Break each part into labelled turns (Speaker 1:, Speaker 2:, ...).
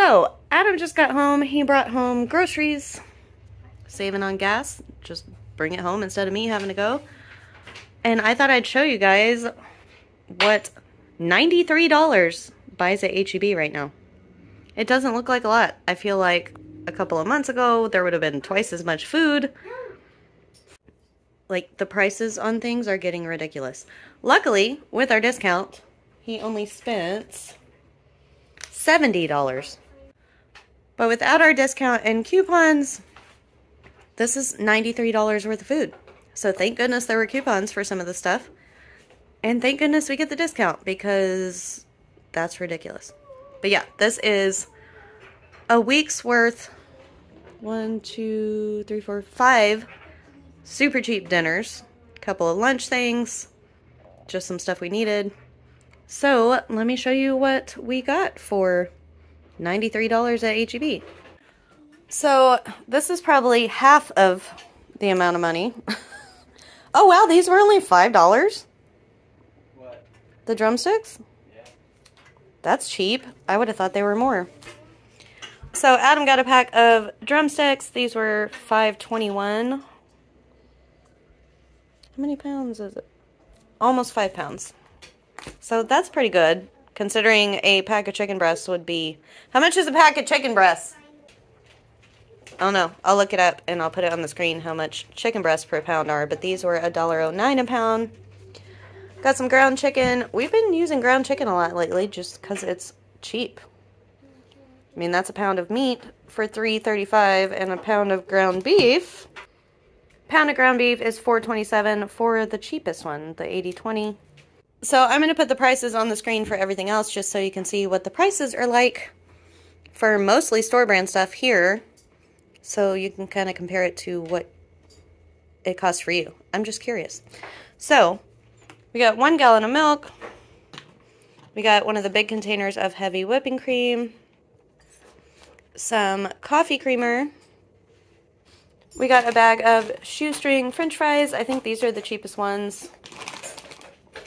Speaker 1: So, Adam just got home. He brought home groceries. Saving on gas. Just bring it home instead of me having to go. And I thought I'd show you guys what $93 buys at HEB right now. It doesn't look like a lot. I feel like a couple of months ago, there would have been twice as much food. Like, the prices on things are getting ridiculous. Luckily, with our discount, he only spent $70. But without our discount and coupons, this is $93 worth of food. So thank goodness there were coupons for some of the stuff. And thank goodness we get the discount, because that's ridiculous. But yeah, this is a week's worth, 1, 2, 3, 4, 5 super cheap dinners, a couple of lunch things, just some stuff we needed. So let me show you what we got for $93 at HEB. So this is probably half of the amount of money. Oh wow, these were only $5?
Speaker 2: What?
Speaker 1: The drumsticks?
Speaker 2: Yeah.
Speaker 1: That's cheap. I would have thought they were more. So Adam got a pack of drumsticks. These were $5.21. How many pounds is it? Almost 5 pounds. So that's pretty good, considering a pack of chicken breasts would be... How much is a pack of chicken breasts? I don't know. I'll look it up and I'll put it on the screen how much chicken breasts per pound are. But these were $1.09 a pound. Got some ground chicken. We've been using ground chicken a lot lately just because it's cheap. I mean, that's a pound of meat for $3.35 and a pound of ground beef. Pound of ground beef is $4.27 for the cheapest one, the 80/20. So I'm going to put the prices on the screen for everything else just so you can see what the prices are like for mostly store brand stuff here. So you can kind of compare it to what it costs for you. I'm just curious. So we got 1 gallon of milk. We got one of the big containers of heavy whipping cream. Some coffee creamer. We got a bag of shoestring french fries. I think these are the cheapest ones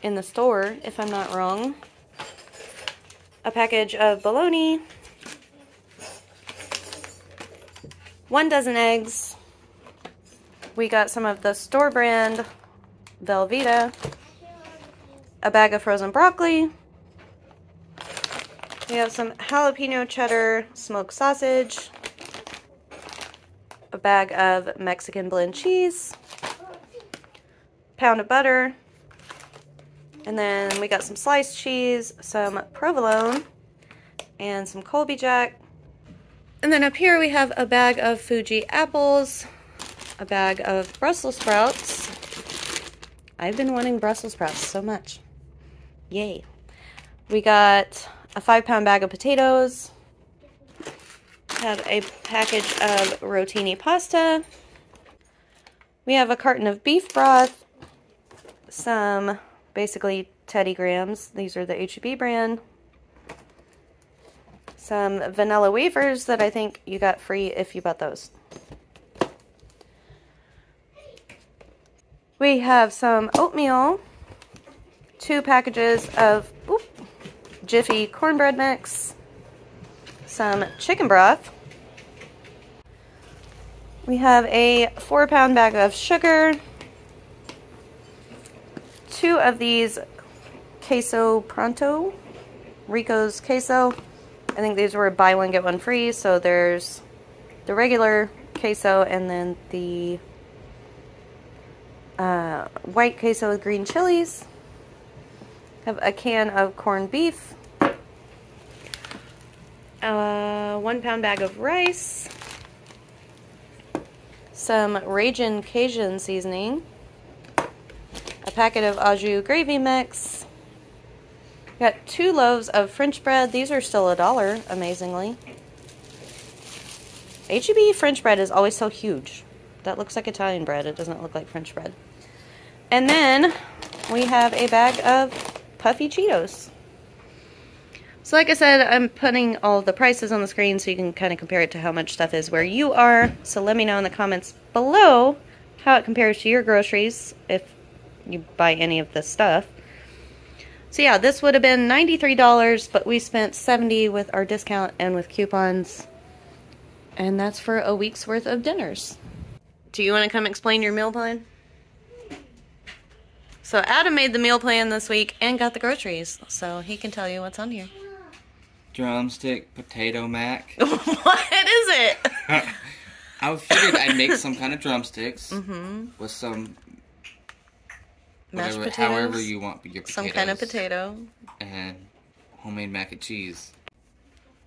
Speaker 1: in the store, if I'm not wrong. A package of bologna. 1 dozen eggs. We got some of the store brand Velveeta. A bag of frozen broccoli. We have some jalapeno cheddar smoked sausage. A bag of Mexican blend cheese. Pound of butter. And then we got some sliced cheese, some provolone, and some Colby Jack. And then up here we have a bag of Fuji apples, a bag of Brussels sprouts. I've been wanting Brussels sprouts so much. Yay. We got a 5-pound bag of potatoes. Have a package of rotini pasta. We have a carton of beef broth. Some basically Teddy Grahams. These are the HEB brand. Some vanilla wafers that I think you got free if you bought those. We have some oatmeal. 2 packages of Jiffy cornbread mix. Some chicken broth. We have a 4-pound bag of sugar. 2 of these queso pronto, Rico's queso. I think these were buy one get one free, so there's the regular queso and then the white queso with green chilies. Have a can of corned beef. 1-pound bag of rice. Some Ragin' Cajun seasoning. A packet of au jus gravy mix. Got 2 loaves of French bread. These are still $1, amazingly. HEB French bread is always so huge. That looks like Italian bread. It doesn't look like French bread. And then we have a bag of puffy Cheetos. So like I said, I'm putting all the prices on the screen so you can kind of compare it to how much stuff is where you are. So let me know in the comments below how it compares to your groceries if you buy any of this stuff. So yeah, this would have been $93, but we spent $70 with our discount and with coupons. And that's for a week's worth of dinners. Do you want to come explain your meal plan? So Adam made the meal plan this week and got the groceries, so he can tell you what's on here.
Speaker 2: Drumstick potato mac.
Speaker 1: What is it?
Speaker 2: I figured I'd make some kind of drumsticks with some
Speaker 1: mashed potatoes,
Speaker 2: however you want your potatoes.
Speaker 1: Some kind of potato.
Speaker 2: And homemade mac and cheese.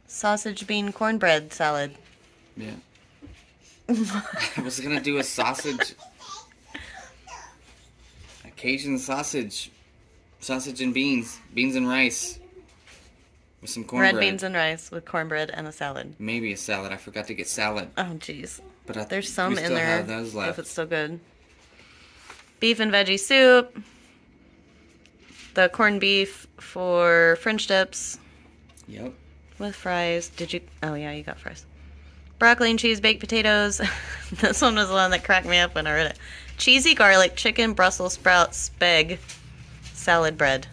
Speaker 1: Sausage, bean, cornbread salad.
Speaker 2: Yeah. I was gonna do a sausage, Cajun sausage and beans and rice with some cornbread.
Speaker 1: Red beans and rice with cornbread and a salad.
Speaker 2: Maybe a salad. I forgot to get salad.
Speaker 1: Oh, jeez.
Speaker 2: But
Speaker 1: there's some
Speaker 2: we
Speaker 1: in
Speaker 2: still
Speaker 1: there
Speaker 2: have those left.
Speaker 1: if it's still good. Beef and veggie soup. The corned beef for French dips.
Speaker 2: Yep.
Speaker 1: With fries. Did you? Oh, yeah, you got fries. Broccoli and cheese baked potatoes. This one was the one that cracked me up when I read it. Cheesy garlic, chicken, Brussels sprouts, speg, salad bread.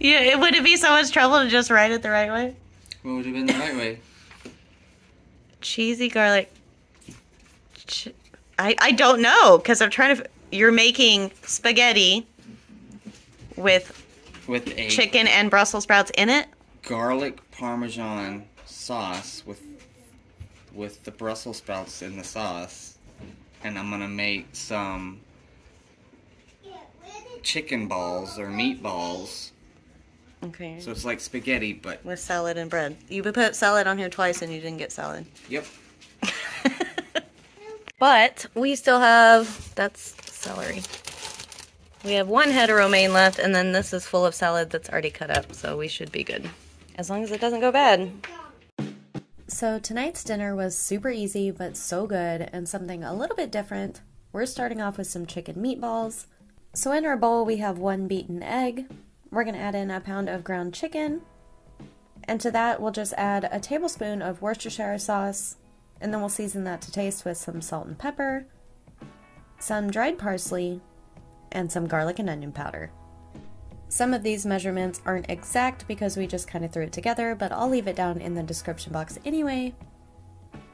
Speaker 1: Yeah, would it be so much trouble to just write it the right way?
Speaker 2: What would have been the right way?
Speaker 1: Cheesy garlic. I don't know, because I'm trying to... You're making spaghetti with
Speaker 2: a
Speaker 1: chicken and Brussels sprouts in it?
Speaker 2: Garlic Parmesan sauce with the Brussels sprouts in the sauce. And I'm going to make some chicken balls or meatballs.
Speaker 1: Okay.
Speaker 2: So it's like spaghetti, but...
Speaker 1: with salad and bread. You put salad on here twice and you didn't get salad.
Speaker 2: Yep.
Speaker 1: But we still have... That's celery. We have one head of romaine left, and then this is full of salad that's already cut up, so we should be good. As long as it doesn't go bad. So tonight's dinner was super easy, but so good, and something a little bit different. We're starting off with some chicken meatballs. So in our bowl we have 1 beaten egg. We're going to add in a pound of ground chicken. And to that we'll just add a tablespoon of Worcestershire sauce, and then we'll season that to taste with some salt and pepper, some dried parsley, and some garlic and onion powder. Some of these measurements aren't exact because we just kind of threw it together, but I'll leave it down in the description box anyway.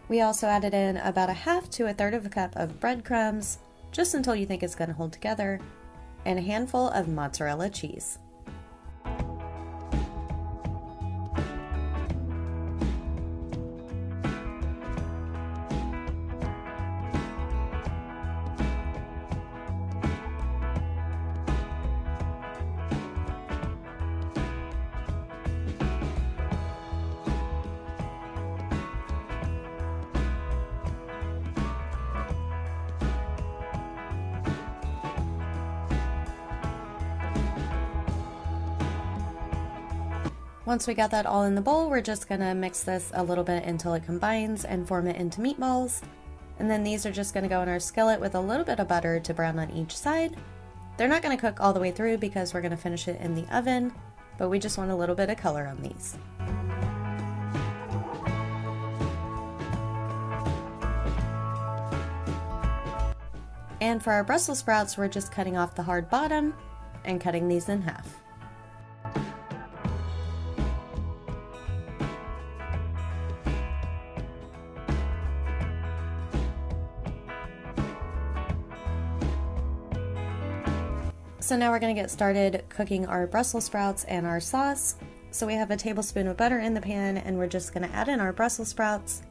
Speaker 1: We also added in about 1/2 to 1/3 of a cup of breadcrumbs, just until you think it's going to hold together, and a handful of mozzarella cheese. Once we got that all in the bowl, we're just gonna mix this a little bit until it combines and form it into meatballs. And then these are just gonna go in our skillet with a little bit of butter to brown on each side. They're not gonna cook all the way through because we're gonna finish it in the oven, but we just want a little bit of color on these. And for our Brussels sprouts, we're just cutting off the hard bottom and cutting these in half. So now we're going to get started cooking our Brussels sprouts and our sauce. So we have a tablespoon of butter in the pan, and we're just going to add in our Brussels sprouts.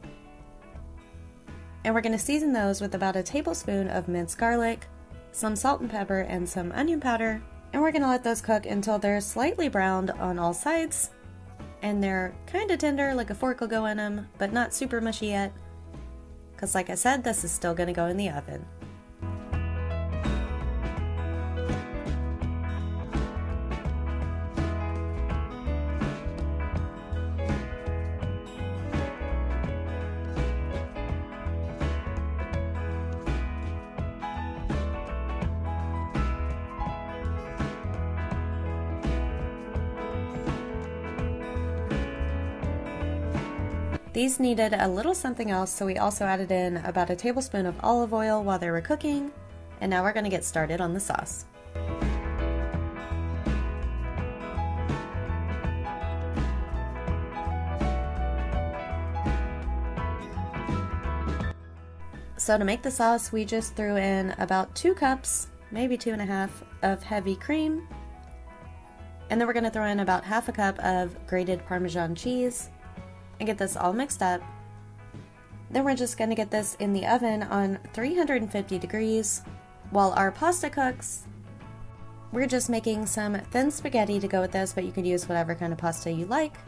Speaker 1: And we're going to season those with about a tablespoon of minced garlic, some salt and pepper, and some onion powder. And we're going to let those cook until they're slightly browned on all sides. And they're kind of tender, like a fork will go in them, but not super mushy yet. Because like I said, this is still going to go in the oven. These needed a little something else, so we also added in about a tablespoon of olive oil while they were cooking, and now we're going to get started on the sauce. So to make the sauce, we just threw in about 2 cups, maybe 2.5, of heavy cream. And then we're going to throw in about half a cup of grated Parmesan cheese and get this all mixed up. Then we're just going to get this in the oven on 350 degrees while our pasta cooks. We're just making some thin spaghetti to go with this, but you could use whatever kind of pasta you like.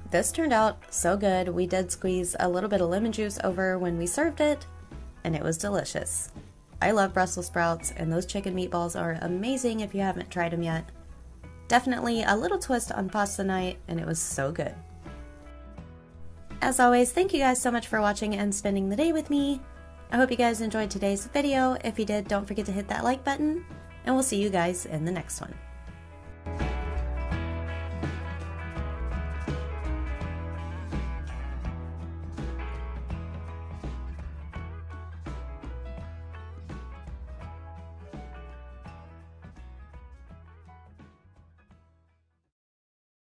Speaker 1: This turned out so good. We did squeeze a little bit of lemon juice over when we served it, and it was delicious. I love Brussels sprouts, and those chicken meatballs are amazing if you haven't tried them yet. Definitely a little twist on pasta night, and it was so good. As always, thank you guys so much for watching and spending the day with me. I hope you guys enjoyed today's video. If you did, don't forget to hit that like button, and we'll see you guys in the next one.